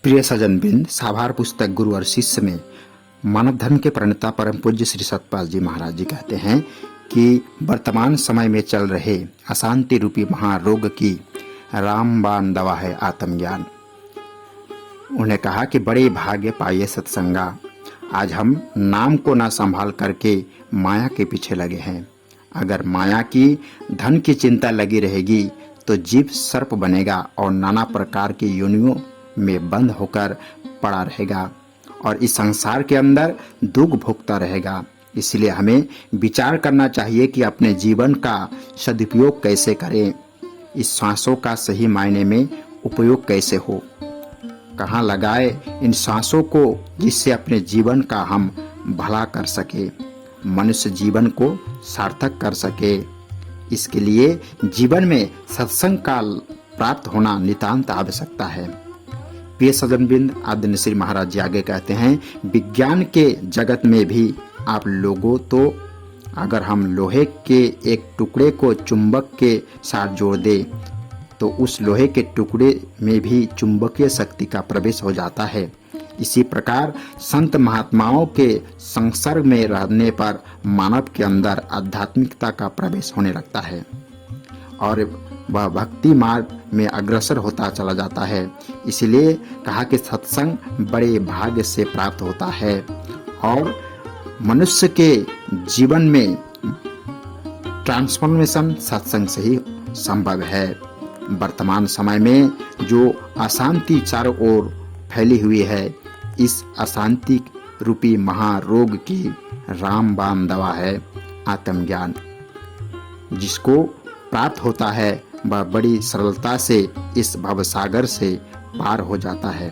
प्रिय सज्जनवृंद, साभार पुस्तक गुरु और शिष्य में मानव धर्म के प्रणेता परम पूज्य श्री सतपाल जी महाराज जी कहते हैं कि वर्तमान समय में चल रहे अशांति रूपी महारोग की रामबाण दवा है आत्मज्ञान। उन्हें कहा कि बड़े भाग्य पाइए सत्संगा। आज हम नाम को न संभाल करके माया के पीछे लगे हैं। अगर माया की धन की चिंता लगी रहेगी तो जीव सर्प बनेगा और नाना प्रकार की योनियों में बंद होकर पड़ा रहेगा और इस संसार के अंदर दुख भोगता रहेगा। इसलिए हमें विचार करना चाहिए कि अपने जीवन का सदुपयोग कैसे करें, इस सांसों का सही मायने में उपयोग कैसे हो, कहाँ लगाए इन सांसों को जिससे अपने जीवन का हम भला कर सके, मनुष्य जीवन को सार्थक कर सके। इसके लिए जीवन में सत्संग का प्राप्त होना नितांत आवश्यकता है। प्रिय सज्जनवृंद, आदरणीय श्री महाराज जी आगे कहते हैं, विज्ञान के जगत में भी आप लोगों तो अगर हम लोहे के एक टुकड़े को चुंबक के साथ जोड़ दे तो उस लोहे के टुकड़े में भी चुंबकीय शक्ति का प्रवेश हो जाता है। इसी प्रकार संत महात्माओं के संसर्ग में रहने पर मानव के अंदर आध्यात्मिकता का प्रवेश होने लगता है और वह भक्ति मार्ग में अग्रसर होता चला जाता है। इसलिए कहा कि सत्संग बड़े भाग्य से प्राप्त होता है और मनुष्य के जीवन में ट्रांसफॉर्मेशन सत्संग से ही संभव है। वर्तमान समय में जो अशांति चारों ओर फैली हुई है, इस अशांति रूपी महारोग की रामबाण दवा है आत्मज्ञान। जिसको प्राप्त होता है वह बड़ी सरलता से इस भवसागर से पार हो जाता है।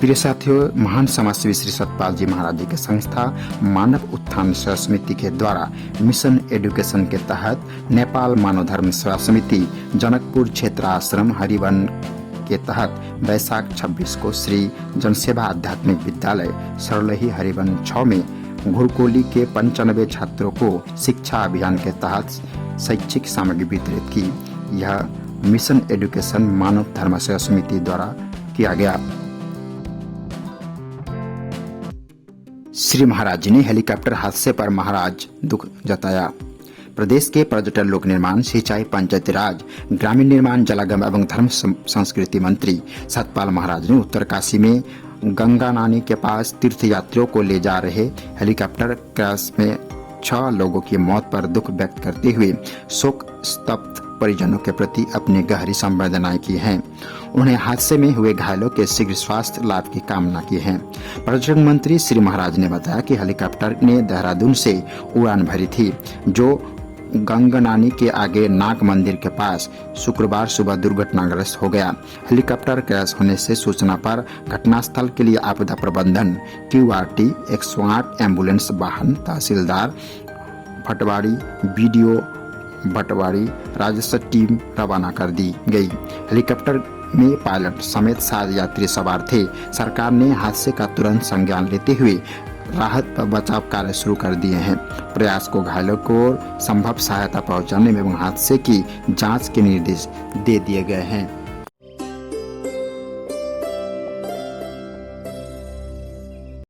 प्रिय साथियों, महान समाजसेवी श्री सतपाल जी महाराज जी के संस्था मानव उत्थान सेवा समिति के द्वारा मिशन एजुकेशन के तहत नेपाल मानव धर्म सेवा समिति जनकपुर क्षेत्र आश्रम हरिवन के तहत वैशाख 26 को श्री जनसेवा आध्यात्मिक विद्यालय सरलही हरिवन 6 में घुरकोली के 95 छात्रों को शिक्षा अभियान के तहत शैक्षिक सामग्री वितरित की। यह मिशन एजुकेशन मानव धर्म सेवा समिति द्वारा किया गया। श्री महाराज जी ने हेलीकॉप्टर हादसे पर महाराज दुख जताया। प्रदेश के पर्यटन, लोक निर्माण, सिंचाई, पंचायती राज, ग्रामीण निर्माण, जलागम एवं धर्म संस्कृति मंत्री सतपाल महाराज ने उत्तरकाशी में गंगा नानी के पास तीर्थ यात्रियों को ले जा रहे हेलीकॉप्टर क्रैश में 6 लोगों की मौत पर दुख व्यक्त करते हुए शोक स्तब्ध परिजनों के प्रति अपनी गहरी संवेदनाएं की हैं। उन्हें हादसे में हुए घायलों के शीघ्र स्वास्थ्य लाभ की कामना की है। पर्यटन मंत्री श्री महाराज ने बताया कि हेलीकॉप्टर ने देहरादून से उड़ान भरी थी जो गंगनानी के आगे नाग मंदिर के पास शुक्रवार सुबह दुर्घटनाग्रस्त हो गया। हेलीकॉप्टर क्रैश होने से सूचना पर घटनास्थल के लिए आपदा प्रबंधन QRT 108 एम्बुलेंस वाहन, तहसीलदार भटवाड़ी, BDO भटवाड़ी, राजस्व टीम रवाना कर दी गई। हेलीकॉप्टर में पायलट समेत 7 यात्री सवार थे। सरकार ने हादसे का तुरंत संज्ञान लेते हुए राहत व बचाव कार्य शुरू कर दिए हैं। प्रयास को घायलों को संभव सहायता पहुंचाने एवं हादसे की जांच के निर्देश दे दिए गए हैं।